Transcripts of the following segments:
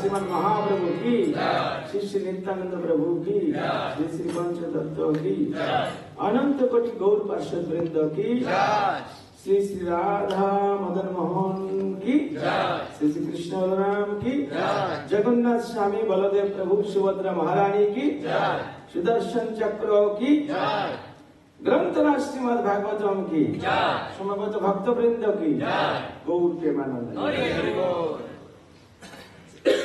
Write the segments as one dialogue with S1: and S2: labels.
S1: श्रीमद महाप्रभु की, श्री नित्यानंद प्रभु की, श्री पंच तत्व की, अनंत कोटि गौर पार्षद वृंद की, श्री श्री राधा मदन मोहन की, श्री श्री कृष्ण बलराम की, जगन्नाथ स्वामी बलदेव प्रभु सुभद्रा महारानी की, सुदर्शन चक्र की, ग्रंथराज श्रीमद भागवतम की, समवेत भक्त वृंद की, गौर प्रेमानंद।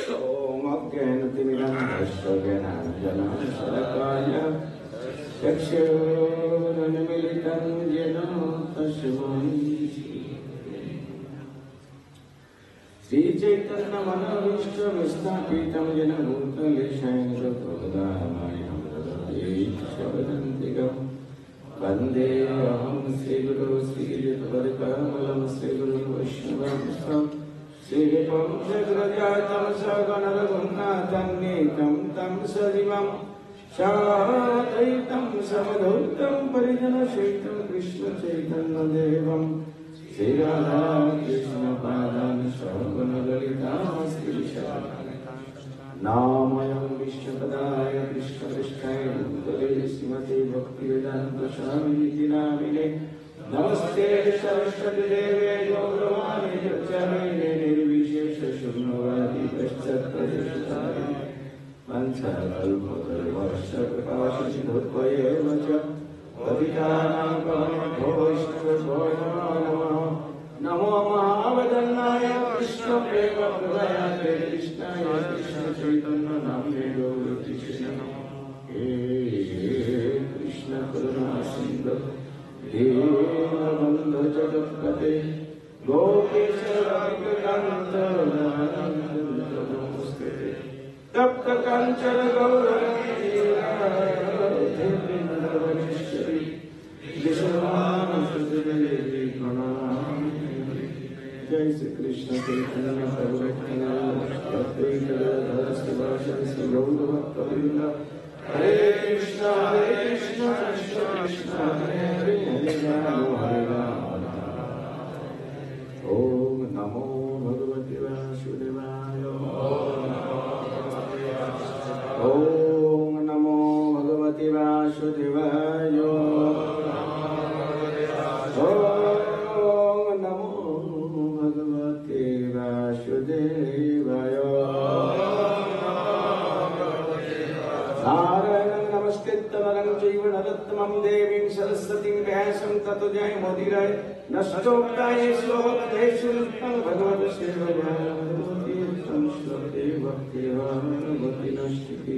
S1: ओम अज्ञानतिमिरन्धस्य ज्ञानाञ्जनशलाकया चक्षुरुन्मीलितं येन तस्मै श्रीचैतन्यमनोभीष्टं स्थापितं येन भूतले स्वयं प्रचोदयामि शबदन्तिकं वन्देऽहं श्रीगुरो श्रीयुतपदकमलं श्रीगुरुं वैष्णवं श्रीपं जगजातं सगणरघुनाथान्वितं तं सजीवं साद्वैतं समधूतं परिजनसहितं कृष्णचैतन्यदेवं श्रीराधा कृष्णपादान् सगुणललिता श्रीशाखान्वितान् नामयं विष्णुपदाय कृष्णपृष्ठाय भूतले श्रीमते भक्तिवेदान्तस्वामिनिति नामिने नमस्ते सरस्वती देवे गौरवाणी प्रचारिणे निर्विशेष शून्यवादी पश्चात्प्रदेशाय वंशकल्पतरुवर्ष कृपासिन्धुत्वयेव च पतितानां पावनेभ्यो वैष्णवेभ्यो नमः नमो महावदन्नाय कृष्णप्रेमप्रदाय कृष्णाय कृष्णचैतन्यनाम्ने गौरकृष्णे हे कृष्ण करुणा सिन्धु दीनबन्धु जगत्पते गोपीश कान्त नमोस्तुते तप्त काञ्चन गौरवनेत्री वृन्दावनेश्वरी विश्वनाथदेवी प्रणमामि जय श्री कृष्ण चैतन्य प्रभु नित्यानंद श्री गौरभक्तवृंद हरे कृष्ण कृष्ण कृष्ण हरे हरे हरे राम ओम नमो भगवते वासुदेवाय ओम नमो भगवते वासुदेवाय ओम नमो भगवते वासुदेवाय नारायणं नमस्कृत्य नरं चैव नरोत्तमं देवीं सरस्वतीं व्यासं ततो जयमुदीरये नष्टोक्ताये श्लोकदेषु नित्यं भगवद्सेवया तीर्थं श्लोके भक्तिर्भक्ति नष्टिति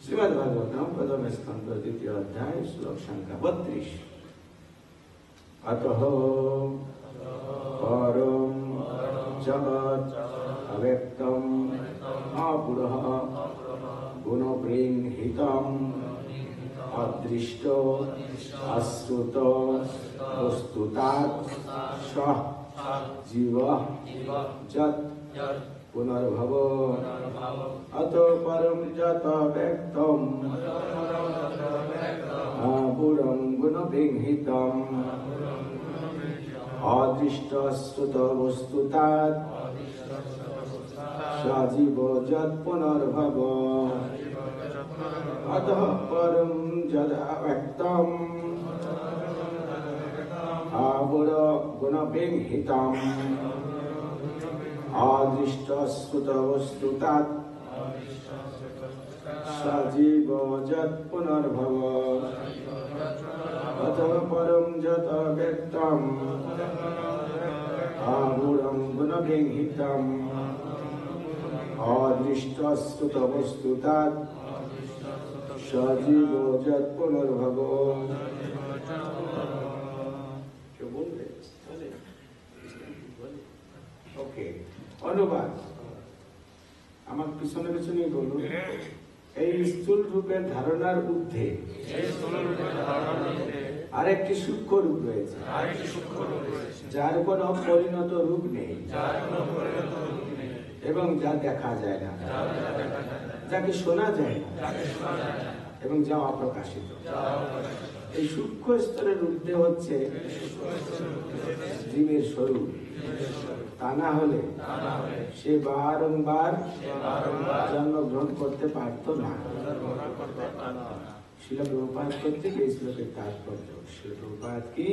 S1: श्रीमद्भागवतम प्रथम स्कंद द्वितीय अध्याय श्लोक संख्या 32 अतः परं जगत् अव्यक्तम् अपुरः गुणप्रेणितम् अदृष्टो अश्रुत वस्तुतात् सः जीवः जत् पुनर्भव अतो परं जत व्यक्तम् अपुरं गुणप्रेणितम् अदृष्टश्रुत वस्तुतात् सजीव जत् पुनर्भव अतः परं जदाव्यक्तम् गुणप्रेणितम् अदृष्टश्रुतवस्तुतात् सजीव जत् पुनर्भव अतः परं जदाव्यक्तम् गुणप्रेणितम् अदृष्टश्रुतवस्तुतात् सजीव जत् पुनर्भव ओके অনুবাদ আমার পিছনে পিছনে বলুন এই স্থূল রূপের ধারণার ঊর্ধ্বে আরেকটি সূক্ষ্ম রূপ রয়েছে যার কোনো পরিণত রূপ নেই এবং যা দেখা যায় না যাকে শোনা যায় না এবং যা অপ্রকাশিত এই সূক্ষ্ম স্তরের ঊর্ধ্বে হচ্ছে জীবের স্বরূপ তা না হলে সে বারংবার জন্মগ্রহণ করতে পারত না শিল প্রভুপাদ কর্তৃক এই শ্লোকের তাৎপর্য শিল প্রভুপাদ কি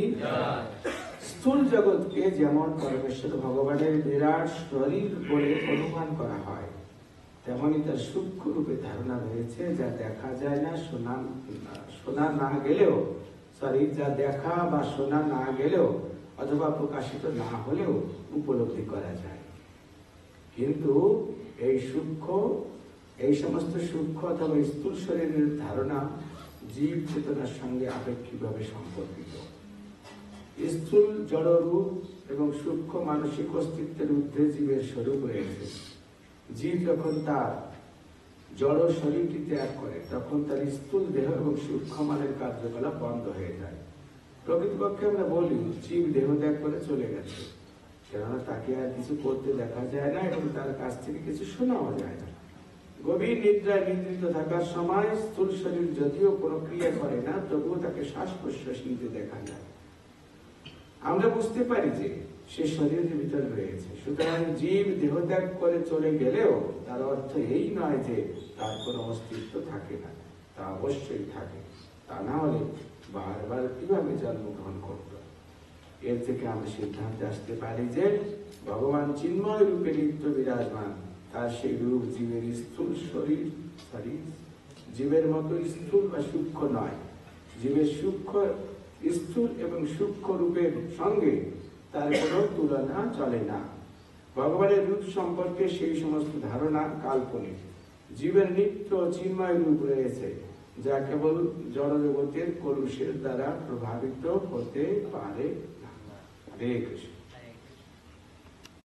S1: স্থূল জগৎকে যেমন পরমেশ্বর ভগবানের বিরাট শরীর বলে অনুমান করা হয় তেমনি তার সূক্ষ্ম রূপে ধারণা রয়েছে যা দেখা যায় না শোনা না গেলেও যা দেখা বা শোনা না গেলেও অথবা প্রকাশিত না হলেও উপলব্ধি করা যায় কিন্তু এই সমস্ত সূক্ষ্ম অথবা স্থূল শরীরের ধারণা জীব চেতনার সঙ্গে আপেক্ষিকভাবে সম্পর্কিত স্থূল জড় রূপ এবং সূক্ষ্ম মানসিক অস্তিত্বের ঊর্ধ্বে জীবের স্বরূপ রয়েছে জীব যখন তার জড় শরীরটি ত্যাগ করে তখন তার স্থূল দেহ এবং সূক্ষ্ম মানের কার্যকলাপ বন্ধ হয়ে যায় প্রকৃতপক্ষে আমরা বলি জীব দেহ ত্যাগ করে চলে গেছে কেননা তাকে আর কিছু করতে দেখা যায় না এবং তার কাছ থেকে কিছু শোনাও যায় না। গভীর নিদ্রায় নিদ্রিত থাকার সময় স্থূল শরীর যদিও কোনো ক্রিয়া করে না, তবুও তাকে শ্বাস প্রশ্বাস নিতে দেখা যায়। আমরা বুঝতে পারি যে সে শরীরের ভিতরে রয়েছে। সুতরাং জীব দেহত্যাগ করে চলে গেলেও তার অর্থ এই নয় যে তার কোনো অস্তিত্ব থাকে না, তা অবশ্যই থাকে। তা না হলে বারবার কিভাবে জন্মগ্রহণ করত? এর থেকে আমরা সিদ্ধান্তে আসতে পারি যে ভগবান চিন্ময় রূপে নিত্য বিরাজমান। তার সেই রূপ জীবের স্থূল শরীর জীবের মতো স্থূল বা সূক্ষ্ম নয়। জীবের সূক্ষ্ম স্থূল এবং সূক্ষ্ম রূপের সঙ্গে তার কোনো তুলনা চলে না। ভগবানের রূপ সম্পর্কে সেই সমস্ত ধারণা কাল্পনিক। জীবের নিত্য চিন্ময় রূপ রয়েছে, যা কেবল জড়জগতের কলুষের দ্বারা প্রভাবিত হতে পারে না। হরে কৃষ্ণ।